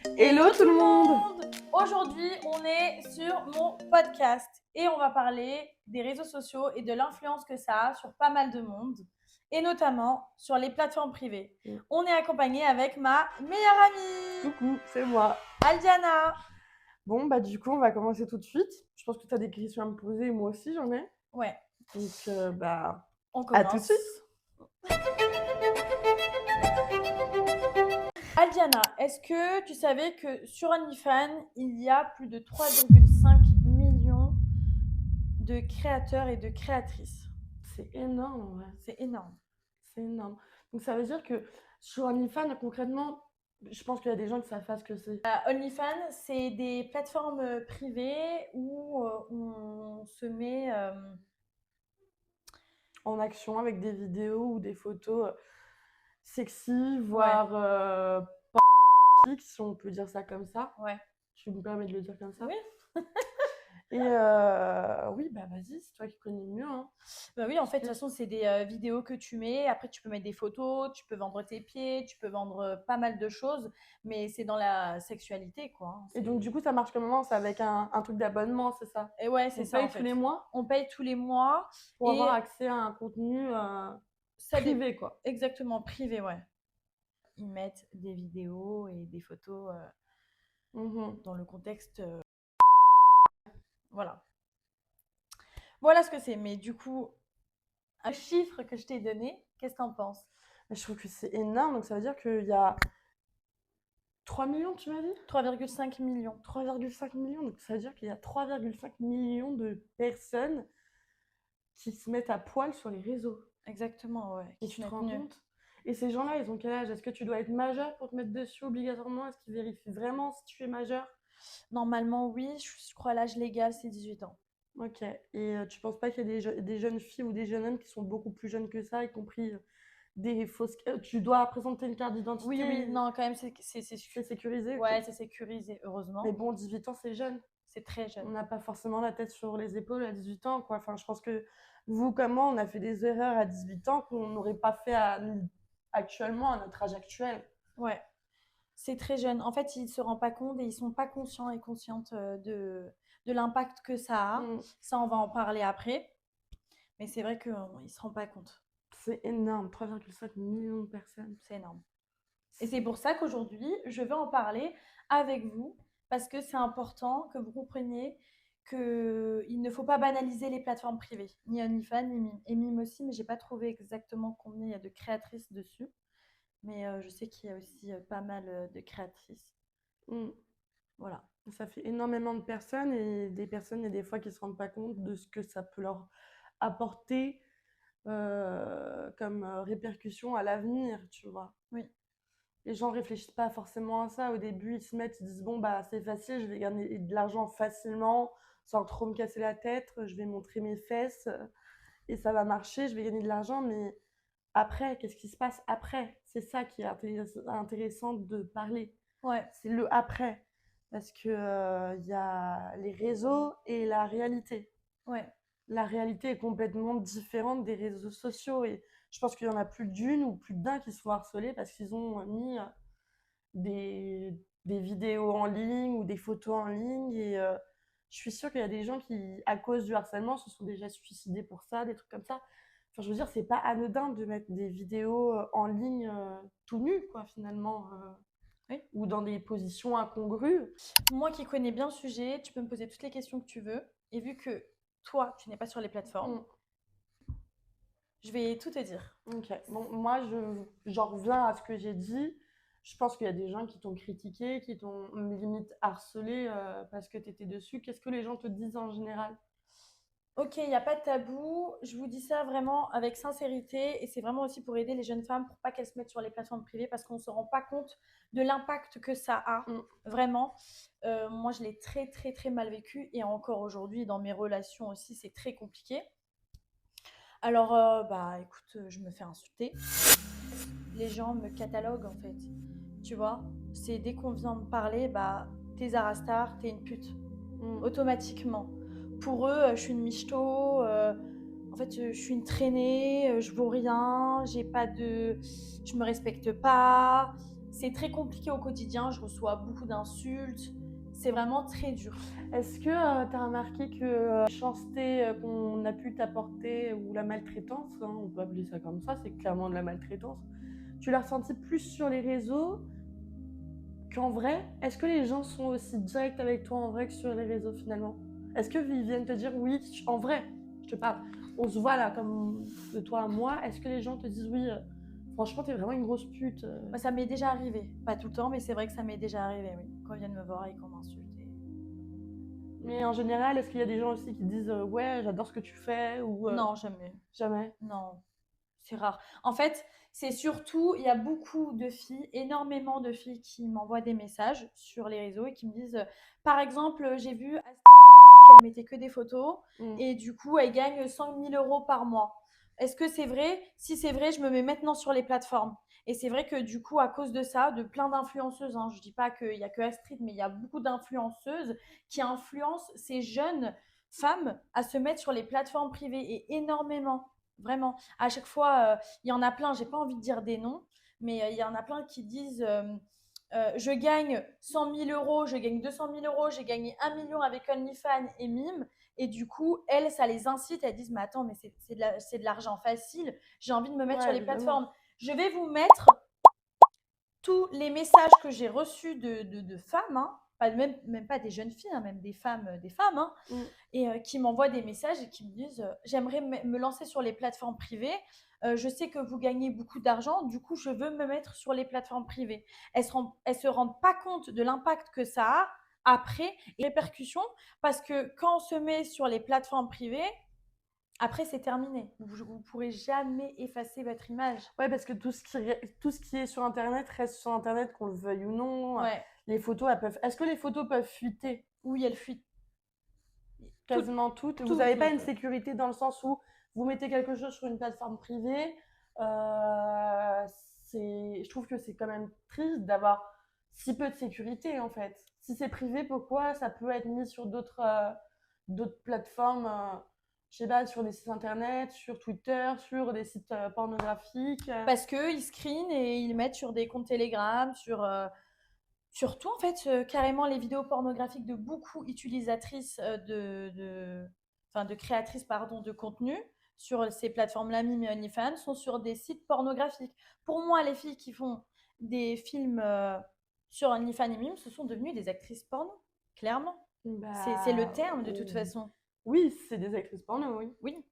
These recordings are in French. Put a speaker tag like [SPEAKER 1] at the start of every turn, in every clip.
[SPEAKER 1] Hello tout le monde!
[SPEAKER 2] Aujourd'hui, on est sur mon podcast et on va parler des réseaux sociaux et de l'influence que ça a sur pas mal de monde et notamment sur les plateformes privées. On est accompagné avec ma meilleure amie,
[SPEAKER 1] Coucou, c'est moi.
[SPEAKER 2] Aldiana.
[SPEAKER 1] Bon, du coup, on va commencer tout de suite. Je pense que tu as des questions à me poser et moi aussi j'en ai.
[SPEAKER 2] Ouais,
[SPEAKER 1] Donc,
[SPEAKER 2] on
[SPEAKER 1] à tout de
[SPEAKER 2] commence.
[SPEAKER 1] suite.
[SPEAKER 2] Aldiana, est-ce que tu savais que sur OnlyFans, il y a plus de 3,5 millions de créateurs et de créatrices?
[SPEAKER 1] C'est énorme en vrai.
[SPEAKER 2] C'est énorme.
[SPEAKER 1] C'est énorme. Donc, ça veut dire que sur OnlyFans, concrètement, je pense qu'il y a des gens qui savent pas ce que c'est.
[SPEAKER 2] OnlyFans, c'est des plateformes privées où on se met.
[SPEAKER 1] En action avec des vidéos ou des photos sexy, voire pornographiques, si on peut dire ça comme ça.
[SPEAKER 2] Ouais.
[SPEAKER 1] Tu me permets de le dire comme ça?
[SPEAKER 2] Oui.
[SPEAKER 1] Et oui, vas-y, c'est toi qui connais mieux. Hein.
[SPEAKER 2] Bah oui, en fait, de toute façon, c'est des vidéos que tu mets. Après, tu peux mettre des photos, tu peux vendre tes pieds, tu peux vendre pas mal de choses, mais c'est dans la sexualité, quoi. Hein.
[SPEAKER 1] Et donc, du coup, ça marche comment? C'est avec un truc d'abonnement, c'est ça?
[SPEAKER 2] Et ouais, c'est
[SPEAKER 1] On
[SPEAKER 2] ça,
[SPEAKER 1] paye
[SPEAKER 2] en
[SPEAKER 1] tous
[SPEAKER 2] fait.
[SPEAKER 1] les mois
[SPEAKER 2] On paye tous les mois
[SPEAKER 1] pour
[SPEAKER 2] et
[SPEAKER 1] avoir accès à un contenu
[SPEAKER 2] ça
[SPEAKER 1] privé, quoi.
[SPEAKER 2] exactement privé, ouais. Ils mettent des vidéos et des photos
[SPEAKER 1] Mhm.
[SPEAKER 2] dans le contexte. Voilà. Voilà ce que c'est. Mais du coup, un chiffre que je t'ai donné, qu'est-ce que t'en penses?
[SPEAKER 1] Je trouve que c'est énorme. Donc, ça veut dire qu'il y a 3 millions, tu m'as dit?
[SPEAKER 2] 3,5 millions.
[SPEAKER 1] 3,5 millions. Donc, ça veut dire qu'il y a 3,5 millions de personnes qui se mettent à poil sur les réseaux.
[SPEAKER 2] Exactement, ouais.
[SPEAKER 1] Et
[SPEAKER 2] Qui
[SPEAKER 1] tu
[SPEAKER 2] se
[SPEAKER 1] te
[SPEAKER 2] mettent
[SPEAKER 1] rends
[SPEAKER 2] nus.
[SPEAKER 1] compte? Et ces gens-là, ils ont quel âge? Est-ce que tu dois être majeur pour te mettre dessus obligatoirement? Est-ce qu'ils vérifient vraiment si tu es majeur?
[SPEAKER 2] Normalement, oui. Je crois l'âge légal, c'est 18 ans.
[SPEAKER 1] Ok. Et tu penses pas qu'il y a des jeunes filles ou des jeunes hommes qui sont beaucoup plus jeunes que ça, y compris des fausses. Tu dois présenter une carte d'identité.
[SPEAKER 2] Oui, oui, non, quand même, c'est
[SPEAKER 1] sécurisé. Ok.
[SPEAKER 2] ouais, c'est sécurisé, heureusement.
[SPEAKER 1] Mais bon, 18 ans, c'est jeune.
[SPEAKER 2] C'est très
[SPEAKER 1] On
[SPEAKER 2] jeune.
[SPEAKER 1] n'a pas forcément la tête sur les épaules à 18 ans, quoi. Enfin, je pense que vous, comme moi, on a fait des erreurs à 18 ans qu'on n'aurait pas fait actuellement, à notre âge actuel.
[SPEAKER 2] Ouais, c'est très jeune. En fait, ils se rendent pas compte et ils sont pas conscients et conscientes de l'impact que ça a.
[SPEAKER 1] Mm.
[SPEAKER 2] Ça, on va en parler après. Mais c'est vrai qu'ils ne se rendent pas compte.
[SPEAKER 1] C'est énorme, 3,5 millions de personnes.
[SPEAKER 2] C'est énorme. Et c'est pour ça qu'aujourd'hui, je vais en parler avec vous, parce que c'est important que vous compreniez qu'il ne faut pas banaliser les plateformes privées, ni OnlyFans, ni Mime. Et Mime aussi, mais je n'ai pas trouvé exactement combien il y a de créatrices dessus. Mais je sais qu'il y a aussi pas mal de créatrices.
[SPEAKER 1] Mm.
[SPEAKER 2] Voilà.
[SPEAKER 1] Ça fait énormément de personnes et des personnes, il y a des fois qui ne se rendent pas compte de ce que ça peut leur apporter comme répercussion à l'avenir, tu vois.
[SPEAKER 2] Oui.
[SPEAKER 1] Les gens réfléchissent pas forcément à ça. Au début, ils se mettent, ils disent bon, c'est facile, je vais gagner de l'argent facilement, sans trop me casser la tête, je vais montrer mes fesses et ça va marcher, je vais gagner de l'argent. Mais après, qu'est-ce qui se passe après? C'est ça qui est intéressant de parler.
[SPEAKER 2] Ouais.
[SPEAKER 1] C'est le après. Parce que y a les réseaux et la réalité.
[SPEAKER 2] Ouais.
[SPEAKER 1] La réalité est complètement différente des réseaux sociaux. Et je pense qu'il y en a plus d'une ou plus d'un qui se font harceler parce qu'ils ont mis des vidéos en ligne ou des photos en ligne. Et je suis sûre qu'il y a des gens qui, à cause du harcèlement, se sont déjà suicidés pour ça, des trucs comme ça. Enfin, je veux dire, c'est pas anodin de mettre des vidéos en ligne tout nu, quoi, finalement.
[SPEAKER 2] Oui.
[SPEAKER 1] Ou dans des positions incongrues.
[SPEAKER 2] Moi qui connais bien le sujet, tu peux me poser toutes les questions que tu veux. Et vu que toi, tu n'es pas sur les plateformes, je vais tout te dire.
[SPEAKER 1] Ok. Bon, moi, j'en reviens à ce que j'ai dit. Je pense qu'il y a des gens qui t'ont critiqué, qui t'ont limite harcelé parce que tu étais dessus. Qu'est-ce que les gens te disent en général?
[SPEAKER 2] Ok, il n'y a pas de tabou. Je vous dis ça vraiment avec sincérité et c'est vraiment aussi pour aider les jeunes femmes pour pas qu'elles se mettent sur les plateformes privées parce qu'on ne se rend pas compte de l'impact que ça a. Vraiment. Moi, je l'ai très, très, très mal vécu et encore aujourd'hui, dans mes relations aussi, c'est très compliqué. Alors, écoute, je me fais insulter. Les gens me cataloguent en fait. Tu vois, c'est dès qu'on vient me parler, t'es Zarastar, t'es une pute. Automatiquement. Pour eux, je suis une michto, en fait, je suis une traînée, je vaux rien, j'ai pas de, je me respecte pas. c'est très compliqué au quotidien. Je reçois beaucoup d'insultes. C'est vraiment très dur.
[SPEAKER 1] Est-ce que tu as remarqué que la méchanceté qu'on a pu t'apporter ou la maltraitance, hein, on peut appeler ça comme ça, c'est clairement de la maltraitance, tu l'as ressenti plus sur les réseaux qu'en vrai? Est-ce que les gens sont aussi directs avec toi en vrai que sur les réseaux finalement? Est-ce qu'ils viennent te dire oui, en vrai, je te parle, on se voit là comme de toi à moi, est-ce que les gens te disent oui, franchement t'es vraiment une grosse pute?
[SPEAKER 2] Ça m'est déjà arrivé, pas tout le temps, mais c'est vrai que ça m'est déjà arrivé, oui, quand ils viennent me voir et qu'on m'insulte.
[SPEAKER 1] Mais en général, est-ce qu'il y a des gens aussi qui disent ouais, j'adore ce que tu fais ou
[SPEAKER 2] Non, jamais.
[SPEAKER 1] Jamais.
[SPEAKER 2] Non, c'est rare. En fait, c'est surtout, il y a beaucoup de filles, énormément de filles qui m'envoient des messages sur les réseaux et qui me disent, par exemple, j'ai vu Astrid, elle a dit qu'elle mettait que des photos et du coup, elle gagne 100 000 euros par mois. Est-ce que c'est vrai? Si c'est vrai, je me mets maintenant sur les plateformes. Et c'est vrai que du coup, à cause de ça, de plein d'influenceuses, hein, je dis pas qu'il y a que Astrid, mais il y a beaucoup d'influenceuses qui influencent ces jeunes femmes à se mettre sur les plateformes privées et énormément. Vraiment. À chaque fois, il y en a plein, j'ai pas envie de dire des noms, mais il y en a plein qui disent je gagne 100 000 euros, je gagne 200 000 euros, j'ai gagné 1 million avec OnlyFans et Mime. Et du coup, elles, ça les incite, elles disent mais attends, mais c'est de l'argent facile, j'ai envie de me mettre sur les plateformes. Je vais vous mettre tous les messages que j'ai reçus de femmes, hein, même pas des jeunes filles, hein, même des femmes hein, et qui m'envoient des messages et qui me disent j'aimerais me lancer sur les plateformes privées. Je sais que vous gagnez beaucoup d'argent, du coup, je veux me mettre sur les plateformes privées. Elles se rendent pas compte de l'impact que ça a après et les répercussions, parce que quand on se met sur les plateformes privées, après, c'est terminé. Vous ne pourrez jamais effacer votre image.
[SPEAKER 1] Ouais, parce que tout ce qui est sur Internet reste sur Internet, qu'on le veuille ou non.
[SPEAKER 2] Ouais.
[SPEAKER 1] Les photos, elles peuvent... Est-ce que les photos peuvent fuiter?
[SPEAKER 2] Oui, elles fuitent.
[SPEAKER 1] Quasiment toutes. Vous n'avez pas une sécurité dans le sens où vous mettez quelque chose sur une plateforme privée. Je trouve que c'est quand même triste d'avoir si peu de sécurité, en fait. Si c'est privé, pourquoi ça peut être mis sur d'autres plateformes je sais pas, sur des sites internet, sur Twitter, sur des sites pornographiques?
[SPEAKER 2] Parce qu'ils screenent et ils mettent sur des comptes Telegram, sur tout en fait, carrément les vidéos pornographiques de beaucoup utilisatrices de créatrices pardon, de contenu sur ces plateformes-là, Mime et OnlyFans, sont sur des sites pornographiques. Pour moi, les filles qui font des films sur OnlyFans et Mime, ce sont devenues des actrices porno, clairement. C'est le terme de toute façon.
[SPEAKER 1] Oui, c'est des actrices porno, oui.
[SPEAKER 2] Oui.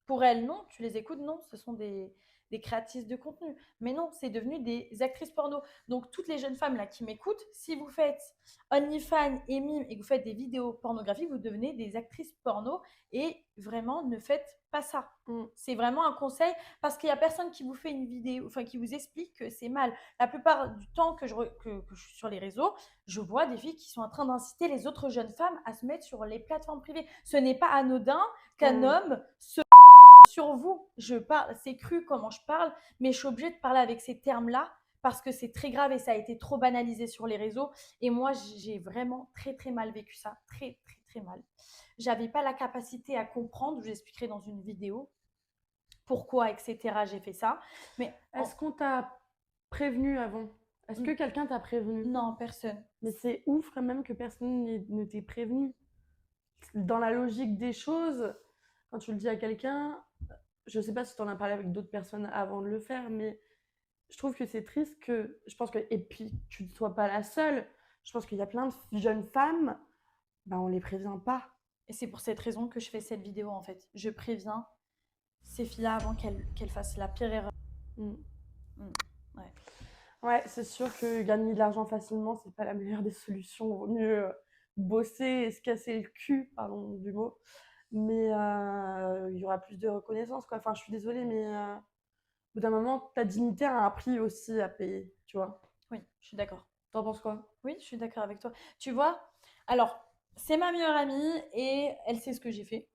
[SPEAKER 2] Pour elles, non. Tu les écoutes, non. Ce sont des créatrices de contenu. Mais non, c'est devenu des actrices porno. Donc, toutes les jeunes femmes là qui m'écoutent, si vous faites OnlyFans et Mime et que vous faites des vidéos pornographiques, vous devenez des actrices porno et vraiment, ne faites pas ça. C'est vraiment un conseil parce qu'il n'y a personne qui vous fait une vidéo, enfin qui vous explique que c'est mal. La plupart du temps que je suis sur les réseaux, je vois des filles qui sont en train d'inciter les autres jeunes femmes à se mettre sur les plateformes privées. Ce n'est pas anodin qu'un homme se sur vous, je parle, c'est cru comment je parle, mais je suis obligée de parler avec ces termes-là parce que c'est très grave et ça a été trop banalisé sur les réseaux. Et moi, j'ai vraiment très, très mal vécu ça. Très, très, très mal. J'avais pas la capacité à comprendre, je vous expliquerai dans une vidéo pourquoi, etc. j'ai fait ça. Mais
[SPEAKER 1] est-ce qu'on t'a prévenu avant? Est-ce que quelqu'un t'a prévenu?
[SPEAKER 2] Non, personne.
[SPEAKER 1] Mais c'est ouf quand même que personne ne t'ait prévenu. Dans la logique des choses, quand tu le dis à quelqu'un, je sais pas si tu en as parlé avec d'autres personnes avant de le faire, mais je trouve que c'est triste que, je pense que, et puis tu ne sois pas la seule, je pense qu'il y a plein de jeunes femmes, on les prévient pas.
[SPEAKER 2] Et c'est pour cette raison que je fais cette vidéo en fait. Je préviens ces filles-là avant qu'elles fassent la pire erreur.
[SPEAKER 1] Ouais, c'est sûr que gagner de l'argent facilement, c'est pas la meilleure des solutions. Il vaut mieux bosser et se casser le cul, pardon du mot. Mais il y aura plus de reconnaissance, quoi. Enfin, je suis désolée, mais au bout d'un moment, ta dignité a un prix aussi à payer, tu vois.
[SPEAKER 2] Oui, je suis d'accord.
[SPEAKER 1] T'en penses quoi?
[SPEAKER 2] Oui, je suis d'accord avec toi. Tu vois, alors, c'est ma meilleure amie et elle sait ce que j'ai fait.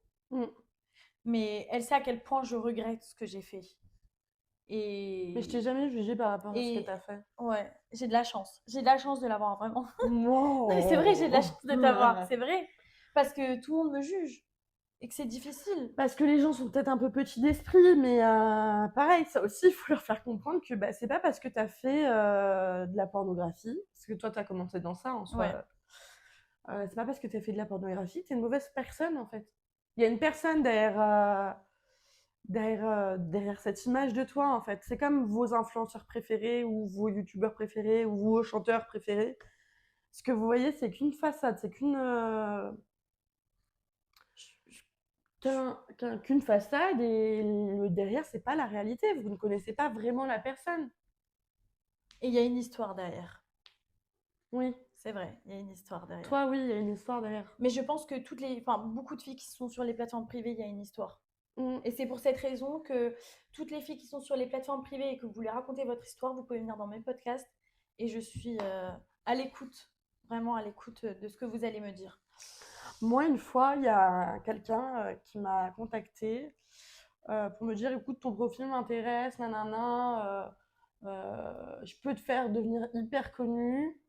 [SPEAKER 2] Mais elle sait à quel point je regrette ce que j'ai fait.
[SPEAKER 1] Mais je t'ai jamais jugée par rapport à ce que t'as fait.
[SPEAKER 2] Ouais, j'ai de la chance. J'ai de la chance de l'avoir, vraiment.
[SPEAKER 1] Non,
[SPEAKER 2] mais c'est vrai, j'ai de la chance de t'avoir. C'est vrai. Parce que tout le monde me juge. et que c'est difficile.
[SPEAKER 1] Parce que les gens sont peut-être un peu petits d'esprit, mais pareil, ça aussi, il faut leur faire comprendre que bah, c'est pas parce que tu as fait de la pornographie, parce que toi, tu as commencé dans ça en soi.
[SPEAKER 2] Ouais.
[SPEAKER 1] C'est pas parce que tu as fait de la pornographie que tu es une mauvaise personne en fait. Il y a une personne derrière cette image de toi en fait. C'est comme vos influenceurs préférés ou vos youtubeurs préférés ou vos chanteurs préférés. Ce que vous voyez, c'est qu'une façade, c'est qu'une façade et le derrière, c'est pas la réalité. Vous ne connaissez pas vraiment la personne.
[SPEAKER 2] Et il y a une histoire derrière.
[SPEAKER 1] Oui.
[SPEAKER 2] C'est vrai, il y a une histoire derrière.
[SPEAKER 1] Toi, oui, il y a une histoire derrière.
[SPEAKER 2] Mais je pense que beaucoup de filles qui sont sur les plateformes privées, il y a une histoire.
[SPEAKER 1] Mm.
[SPEAKER 2] Et c'est pour cette raison que toutes les filles qui sont sur les plateformes privées et que vous voulez raconter votre histoire, vous pouvez venir dans mes podcasts. Et je suis à l'écoute, vraiment à l'écoute de ce que vous allez me dire.
[SPEAKER 1] Moi, une fois, il y a quelqu'un qui m'a contacté pour me dire, écoute, ton profil m'intéresse, nanana, je peux te faire devenir hyper connue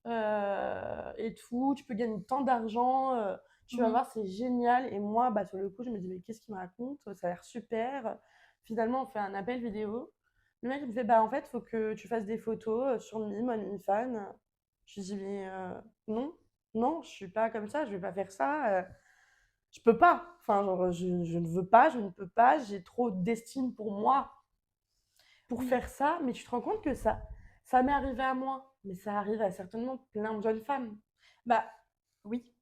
[SPEAKER 1] et tout, tu peux gagner tant d'argent, tu vas voir, c'est génial. Et moi, bah, sur le coup, je me dis, mais qu'est-ce qu'il me raconte? Ça a l'air super. Finalement, on fait un appel vidéo. Le mec, il me fait, bah, en fait, il faut que tu fasses des photos sur Mime, OnlyFans. Je lui dis, mais non, non, je suis pas comme ça, je vais pas faire ça. Je peux pas. Enfin, genre, je ne veux pas, je ne peux pas, j'ai trop d'estime pour moi pour faire ça. Mais tu te rends compte que ça m'est arrivé à moi, mais ça arrive à certainement plein de jeunes femmes.
[SPEAKER 2] Bah oui.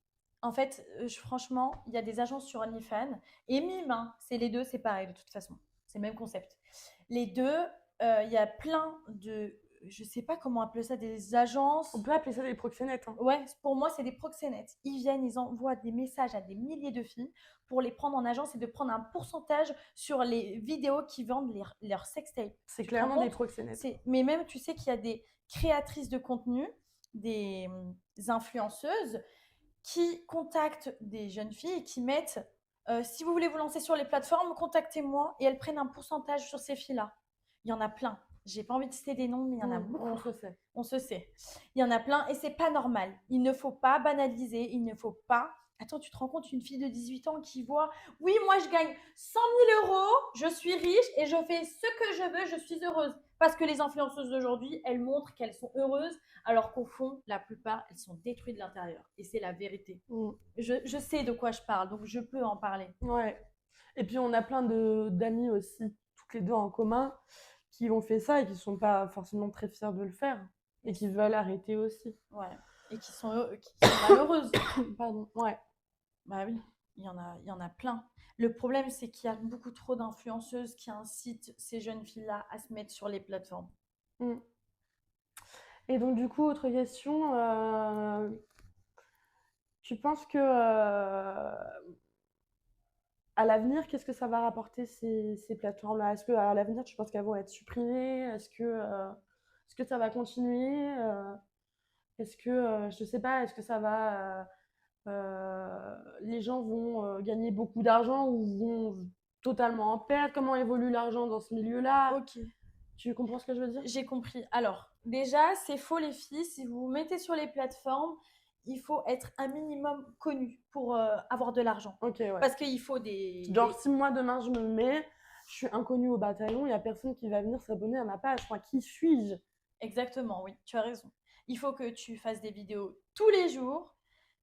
[SPEAKER 2] En fait, franchement, il y a des agences sur OnlyFans et Mime, hein, c'est les deux, c'est pareil de toute façon. C'est le même concept. Les deux, il y a plein de, je sais pas comment appeler ça, des agences.
[SPEAKER 1] On peut appeler ça des proxénètes. Hein.
[SPEAKER 2] Ouais, pour moi, c'est des proxénètes. Ils viennent, ils envoient des messages à des milliers de filles pour les prendre en agence et de prendre un pourcentage sur les vidéos qui vendent leurs sextapes.
[SPEAKER 1] C'est clairement des proxénètes.
[SPEAKER 2] Mais même, tu sais qu'il y a des créatrices de contenu, des influenceuses qui contactent des jeunes filles et qui mettent si vous voulez vous lancer sur les plateformes, contactez-moi, et elles prennent un pourcentage sur ces filles-là. Il y en a plein. J'ai pas envie de citer des noms, mais il y en a beaucoup.
[SPEAKER 1] On se sait.
[SPEAKER 2] On se sait. Il y en a plein et c'est pas normal. Il ne faut pas banaliser, il ne faut pas. Attends, tu te rends compte, une fille de 18 ans qui voit, oui, moi je gagne 100 000 euros, je suis riche et je fais ce que je veux, je suis heureuse. Parce que les influenceuses d'aujourd'hui, elles montrent qu'elles sont heureuses, alors qu'au fond, la plupart, elles sont détruites de l'intérieur. Et c'est la vérité. Je sais de quoi je parle, donc je peux en parler.
[SPEAKER 1] Ouais. Et puis on a plein d'amis aussi, toutes les deux en commun, qui ont fait ça et qui sont pas forcément très fiers de le faire. Et qui veulent arrêter aussi.
[SPEAKER 2] Ouais. Et qui sont malheureuses.
[SPEAKER 1] Pardon. Ouais.
[SPEAKER 2] Bah oui, il y en a plein. Le problème, c'est qu'il y a beaucoup trop d'influenceuses qui incitent ces jeunes filles-là à se mettre sur les plateformes.
[SPEAKER 1] Et donc, du coup, autre question. Tu penses que à l'avenir, qu'est-ce que ça va rapporter ces plateformes-là? Est-ce qu'à l'avenir, tu penses qu'elles vont être supprimées? Est-ce que ça va continuer? Est-ce que, je sais pas, est-ce que ça va. Les gens vont gagner beaucoup d'argent ou vont totalement en perdre? Comment évolue l'argent dans ce milieu-là?
[SPEAKER 2] Ok.
[SPEAKER 1] Tu comprends ce que je veux dire?
[SPEAKER 2] J'ai compris. Alors, déjà, c'est faux les filles. Si vous vous mettez sur les plateformes, il faut être un minimum connu pour avoir de l'argent.
[SPEAKER 1] Ok, ouais.
[SPEAKER 2] Parce qu'il faut des...
[SPEAKER 1] Genre, si moi demain je me mets, je suis inconnue au bataillon, il n'y a personne qui va venir s'abonner à ma page. Enfin, qui suis-je?
[SPEAKER 2] Exactement, oui, tu as raison. Il faut que tu fasses des vidéos tous les jours,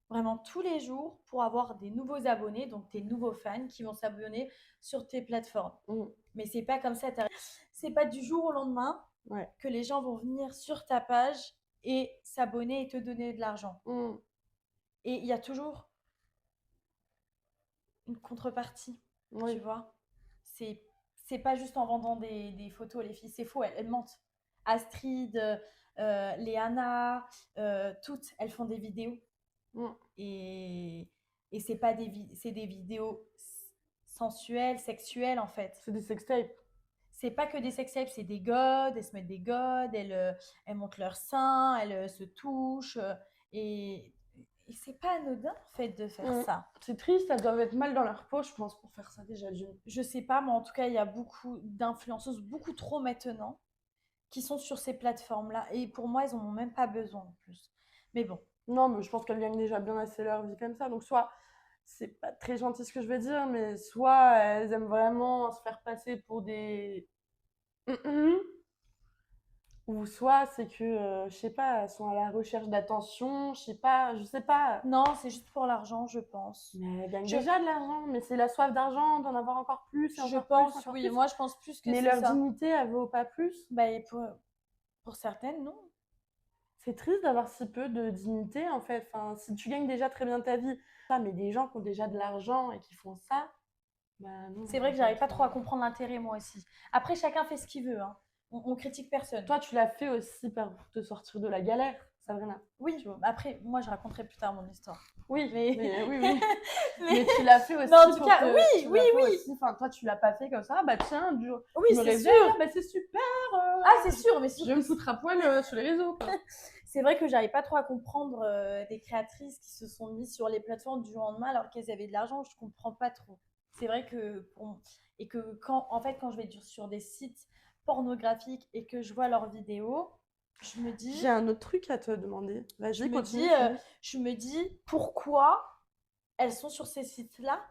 [SPEAKER 2] vraiment tous les jours, pour avoir des nouveaux abonnés, donc tes nouveaux fans qui vont s'abonner sur tes plateformes. Mais c'est pas comme ça, c'est pas du jour au lendemain que les gens vont venir sur ta page et s'abonner et te donner de l'argent. Et il y a toujours une contrepartie, tu vois. C'est pas juste en vendant des photos, les filles, c'est faux, elles mentent. Astrid, Léana, toutes, elles font des vidéos. Et c'est pas c'est des vidéos sensuelles, sexuelles en fait.
[SPEAKER 1] C'est des sextapes.
[SPEAKER 2] C'est pas que des sextapes, c'est des godes, elles se mettent des godes, elles montrent leurs seins, elles se touchent. Et c'est pas anodin en fait de faire ça.
[SPEAKER 1] C'est triste, elles doivent être mal dans leur peau, je pense, pour faire ça déjà.
[SPEAKER 2] Je sais pas, mais en tout cas, il y a beaucoup d'influenceuses, beaucoup trop maintenant, qui sont sur ces plateformes-là. Et pour moi, elles en ont même pas besoin en plus. Mais bon.
[SPEAKER 1] Non, mais je pense qu'elles gagnent déjà bien assez leur vie comme ça. Donc, soit c'est pas très gentil ce que je veux dire, mais soit elles aiment vraiment se faire passer pour des ou soit c'est que, je sais pas, elles sont à la recherche d'attention, je sais pas.
[SPEAKER 2] Non, c'est juste pour l'argent, je pense.
[SPEAKER 1] Mais elles gagnent
[SPEAKER 2] Je,
[SPEAKER 1] déjà de l'argent, mais c'est la soif d'argent, d'en avoir encore plus, et
[SPEAKER 2] je
[SPEAKER 1] encore plus,
[SPEAKER 2] pense,
[SPEAKER 1] encore
[SPEAKER 2] oui.
[SPEAKER 1] plus.
[SPEAKER 2] Moi, je pense plus que
[SPEAKER 1] Mais
[SPEAKER 2] c'est
[SPEAKER 1] leur
[SPEAKER 2] ça.
[SPEAKER 1] dignité, elle vaut pas plus.
[SPEAKER 2] Bah, et pour certaines, non.
[SPEAKER 1] C'est triste d'avoir si peu de dignité, en fait. Enfin, si tu gagnes déjà très bien ta vie, mais des gens qui ont déjà de l'argent et qui font ça, bah non,
[SPEAKER 2] C'est vrai que
[SPEAKER 1] en
[SPEAKER 2] j'arrive
[SPEAKER 1] fait.
[SPEAKER 2] pas trop à comprendre l'intérêt, moi aussi. Après, chacun fait ce qu'il veut, hein. On critique personne.
[SPEAKER 1] Toi, tu l'as fait aussi pour te sortir de la galère, Sabrina.
[SPEAKER 2] Oui,
[SPEAKER 1] Tu vois.
[SPEAKER 2] après, moi, je raconterai plus tard mon histoire.
[SPEAKER 1] Oui,
[SPEAKER 2] Mais-
[SPEAKER 1] oui, oui.
[SPEAKER 2] Mais-
[SPEAKER 1] Mais tu l'as fait aussi
[SPEAKER 2] Mais en tout
[SPEAKER 1] pour
[SPEAKER 2] cas,
[SPEAKER 1] te...
[SPEAKER 2] oui,
[SPEAKER 1] tu
[SPEAKER 2] oui,
[SPEAKER 1] l'as fait
[SPEAKER 2] oui.
[SPEAKER 1] aussi. Enfin, toi, tu l'as pas fait comme ça. Bah tiens,
[SPEAKER 2] Oui,
[SPEAKER 1] je me
[SPEAKER 2] c'est
[SPEAKER 1] réveille,
[SPEAKER 2] sûr.
[SPEAKER 1] bah c'est super.
[SPEAKER 2] Ah, c'est sûr, mais
[SPEAKER 1] Je
[SPEAKER 2] sûr
[SPEAKER 1] vais me
[SPEAKER 2] que
[SPEAKER 1] foutre à poil sur les réseaux, quoi.
[SPEAKER 2] c'est vrai que j'arrive pas trop à comprendre des créatrices qui se sont mises sur les plateformes du jour au lendemain alors qu'elles avaient de l'argent. Je comprends pas trop. C'est vrai que et que quand je vais sur des sites pornographiques et que je vois leurs vidéos, je me dis
[SPEAKER 1] J'ai un autre truc à te demander.
[SPEAKER 2] je
[SPEAKER 1] Vas-y,
[SPEAKER 2] me
[SPEAKER 1] continue.
[SPEAKER 2] dis je me dis pourquoi elles sont sur ces sites-là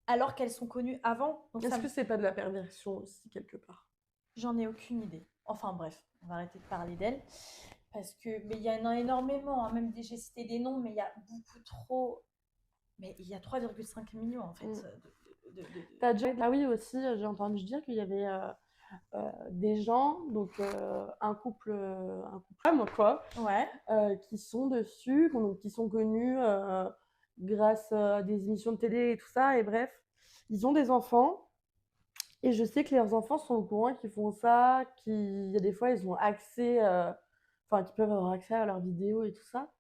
[SPEAKER 2] alors qu'elles sont connues avant. Donc
[SPEAKER 1] Est-ce que c'est pas de la perversion aussi, quelque part?
[SPEAKER 2] j'en ai aucune idée. Enfin bref, on va arrêter de parler d'elles. Parce que, mais il y en a énormément, hein, même j'ai cité des noms, mais il y a beaucoup trop. Mais il y a 3,5 millions en fait.
[SPEAKER 1] T'as déjà... Ah oui, aussi, j'ai entendu dire qu'il y avait des gens, donc un couple homme, quoi,
[SPEAKER 2] Ouais.
[SPEAKER 1] qui sont dessus, donc, qui sont connus grâce à des émissions de télé et tout ça, et bref, ils ont des enfants. Et je sais que leurs enfants sont au courant qu'ils font ça, qu'il y a des fois, ils ont accès, enfin, qu'ils peuvent avoir accès à leurs vidéos et tout ça.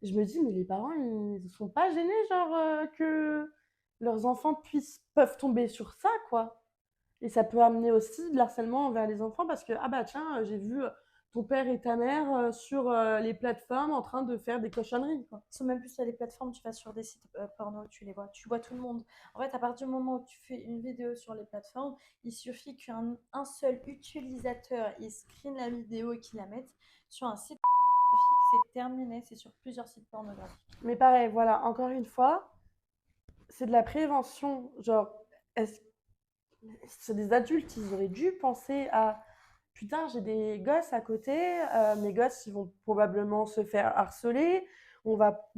[SPEAKER 1] Et je me dis, mais les parents, ils ne sont pas gênés, genre, que leurs enfants peuvent tomber sur ça, quoi. Et ça peut amener aussi de l'harcèlement envers les enfants parce que, ah bah tiens, j'ai vu ton père et ta mère sur les plateformes en train de faire des cochonneries, quoi.
[SPEAKER 2] Ils sont même plus sur les plateformes, tu vas sur des sites porno, tu les vois, tu vois tout le monde. En fait, à partir du moment où tu fais une vidéo sur les plateformes, il suffit qu'un seul utilisateur il screen la vidéo et qu'il la mette sur un site pornographique, c'est terminé, c'est sur plusieurs sites pornographiques.
[SPEAKER 1] Mais pareil, voilà, encore une fois, c'est de la prévention. Genre, c'est des adultes, ils auraient dû penser à putain, j'ai des gosses à côté, mes gosses, ils vont probablement se faire harceler, on va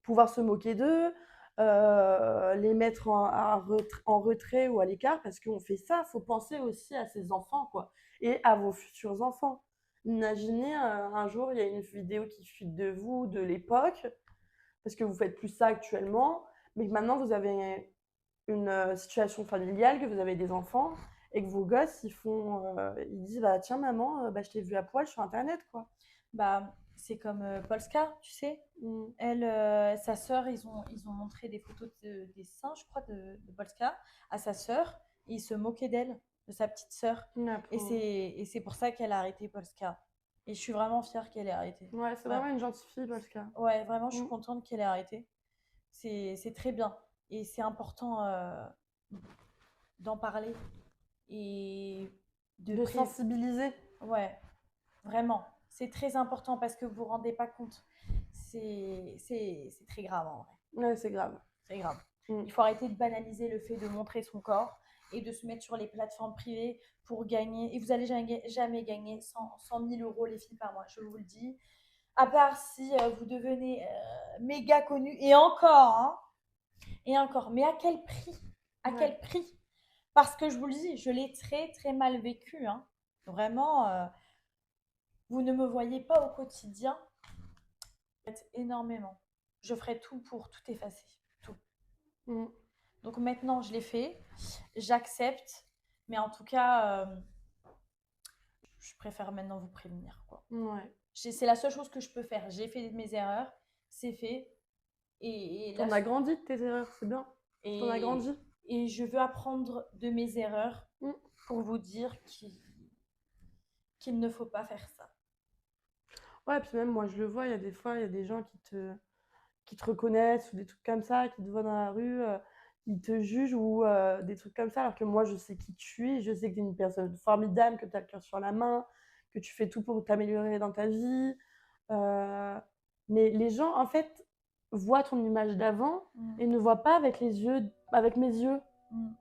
[SPEAKER 1] pouvoir se moquer d'eux, les mettre en retrait ou à l'écart parce qu'on fait ça. Faut penser aussi à ses enfants, quoi, et à vos futurs enfants. Imaginez un jour, il y a une vidéo qui fuite de vous, de l'époque, parce que vous faites plus ça actuellement, mais que maintenant vous avez une situation familiale, que vous avez des enfants et que vos gosses ils disent bah tiens maman, bah je t'ai vu à poil sur internet, quoi.
[SPEAKER 2] Bah, c'est comme Polska, tu sais. Elle, sa sœur, ils ont montré des photos des seins, je crois, de Polska à sa sœur. Et ils se moquaient d'elle, de sa petite sœur. Et c'est pour ça qu'elle a arrêté Polska. Et je suis vraiment fière qu'elle ait arrêté.
[SPEAKER 1] Ouais, c'est vraiment une gentille fille, Polska.
[SPEAKER 2] Ouais, vraiment, je suis contente qu'elle ait arrêté. C'est très bien. Et c'est important d'en parler et
[SPEAKER 1] de sensibiliser.
[SPEAKER 2] Ouais, vraiment. C'est très important parce que vous vous rendez pas compte. C'est très grave en vrai.
[SPEAKER 1] Ouais, c'est grave.
[SPEAKER 2] C'est grave. Il faut arrêter de banaliser le fait de montrer son corps et de se mettre sur les plateformes privées pour gagner. Et vous allez jamais gagner 100 000 euros les filles par mois, je vous le dis. À part si vous devenez méga connu. Et encore, hein. Et encore. Mais à quel prix? À quel prix? Parce que je vous le dis, je l'ai très très mal vécu. Hein. Vraiment, vous ne me voyez pas au quotidien. Énormément. Je ferai tout pour tout effacer. Tout. Donc maintenant, je l'ai fait. J'accepte. Mais en tout cas, je préfère maintenant vous prévenir. Quoi.
[SPEAKER 1] Ouais.
[SPEAKER 2] C'est la seule chose que je peux faire. J'ai fait mes erreurs. C'est fait. Et
[SPEAKER 1] t'en as grandi de tes erreurs, c'est bien. T'en as grandi.
[SPEAKER 2] Et je veux apprendre de mes erreurs pour vous dire qu'il ne faut pas faire ça.
[SPEAKER 1] Ouais, puis même moi je le vois, il y a des fois, il y a des gens qui te reconnaissent ou des trucs comme ça, qui te voient dans la rue, qui te jugent ou des trucs comme ça, alors que moi je sais qui tu es, je sais que tu es une personne formidable, que tu as le cœur sur la main, que tu fais tout pour t'améliorer dans ta vie. Mais les gens, en fait, voit ton image d'avant et ne voit pas avec mes yeux,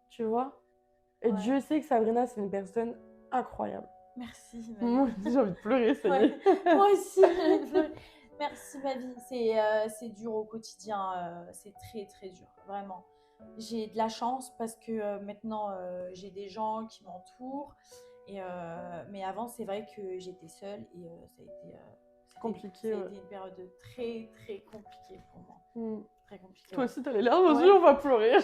[SPEAKER 1] tu vois. Et Dieu sait que Sabrina, c'est une personne incroyable.
[SPEAKER 2] Merci.
[SPEAKER 1] Moi, j'ai envie de pleurer, ça y est.
[SPEAKER 2] Moi aussi, j'ai envie de pleurer. Merci ma vie. C'est dur au quotidien. C'est très très dur, vraiment. J'ai de la chance parce que maintenant j'ai des gens qui m'entourent. Mais avant, c'est vrai que j'étais seule et ça a été
[SPEAKER 1] compliqué.
[SPEAKER 2] Ça a été une période très très compliquée pour moi. Très compliqué.
[SPEAKER 1] Toi aussi, t'as les larmes aux yeux, on va pleurer.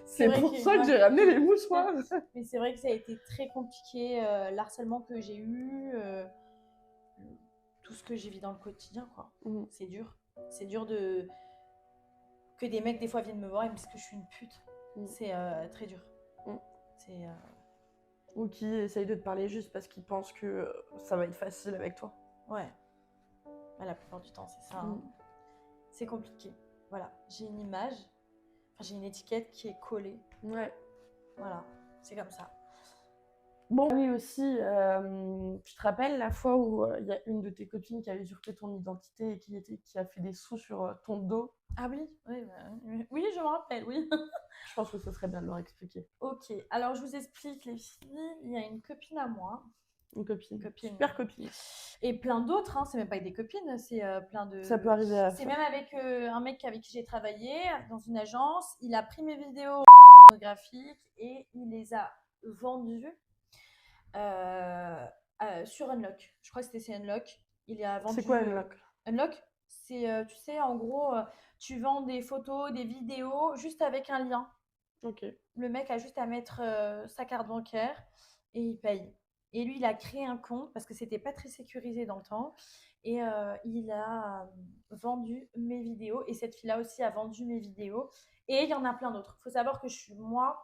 [SPEAKER 1] C'est pour ça que j'ai ramené les mouchoirs.
[SPEAKER 2] Mais c'est vrai que ça a été très compliqué, l'harcèlement que j'ai eu, tout ce que j'ai vu dans le quotidien, quoi. C'est dur. C'est dur que des mecs, des fois, viennent me voir et me disent que je suis une pute. C'est très dur.
[SPEAKER 1] Ou qui essayent de te parler juste parce qu'ils pensent que ça va être facile avec toi.
[SPEAKER 2] Ouais. Bah, la plupart du temps, c'est ça. Hein. C'est compliqué. Voilà. J'ai une image, j'ai une étiquette qui est collée.
[SPEAKER 1] Ouais.
[SPEAKER 2] Voilà. C'est comme ça.
[SPEAKER 1] Bon, oui aussi, tu te rappelles la fois où il y a une de tes copines qui a usurpé ton identité et qui a fait des sous sur ton dos?
[SPEAKER 2] Ah oui, oui, je me rappelle, oui.
[SPEAKER 1] Je pense que ce serait bien de leur expliquer.
[SPEAKER 2] Ok, alors je vous explique les filles. Il y a une copine à moi.
[SPEAKER 1] Une copine. Super copine.
[SPEAKER 2] Et plein d'autres, hein. C'est même pas avec des copines, c'est plein de...
[SPEAKER 1] Ça peut arriver à...
[SPEAKER 2] C'est même avec un mec avec qui j'ai travaillé dans une agence. Il a pris mes vidéos pornographiques et il les a vendues sur Unlock. Je crois que c'est Unlock. Il a vendu...
[SPEAKER 1] C'est quoi Unlock?
[SPEAKER 2] Unlock, c'est, tu sais, en gros, tu vends des photos, des vidéos juste avec un lien.
[SPEAKER 1] Ok.
[SPEAKER 2] Le mec a juste à mettre sa carte bancaire et il paye. Et lui, il a créé un compte parce que c'était pas très sécurisé dans le temps. Et il a vendu mes vidéos. Et cette fille-là aussi a vendu mes vidéos. Et il y en a plein d'autres. Il faut savoir que moi,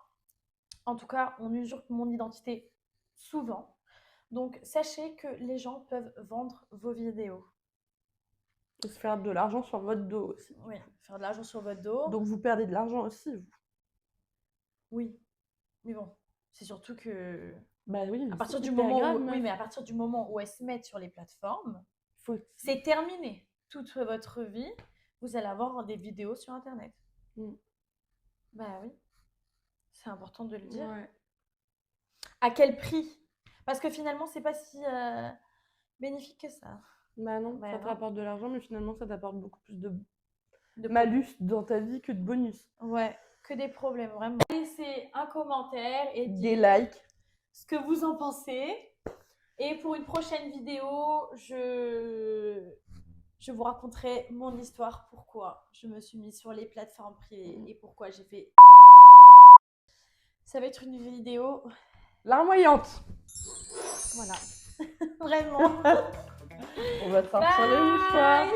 [SPEAKER 2] en tout cas, on usurpe mon identité souvent. Donc, sachez que les gens peuvent vendre vos vidéos.
[SPEAKER 1] Et se faire de l'argent sur votre dos aussi.
[SPEAKER 2] Oui, faire de l'argent sur votre dos.
[SPEAKER 1] Donc, vous perdez de l'argent aussi, vous.
[SPEAKER 2] Oui. Mais bon, c'est surtout que...
[SPEAKER 1] Bah oui,
[SPEAKER 2] à partir du moment où, oui, mais à partir du moment où elles se mettent sur les plateformes, c'est terminé. Toute votre vie, vous allez avoir des vidéos sur Internet. Bah oui, c'est important de le dire.
[SPEAKER 1] Ouais.
[SPEAKER 2] À quel prix? Parce que finalement, c'est pas si bénéfique que ça.
[SPEAKER 1] Bah non, ça te rapporte de l'argent, mais finalement, ça t'apporte beaucoup plus de malus dans ta vie que de bonus.
[SPEAKER 2] Ouais, que des problèmes, vraiment. Laissez un commentaire et
[SPEAKER 1] des likes.
[SPEAKER 2] Ce que vous en pensez. Et pour une prochaine vidéo, je vous raconterai mon histoire, pourquoi je me suis mise sur les plateformes privées et pourquoi j'ai fait... Ça va être une vidéo...
[SPEAKER 1] larmoyante.
[SPEAKER 2] Voilà. Vraiment.
[SPEAKER 1] On va sortir les mouchoirs.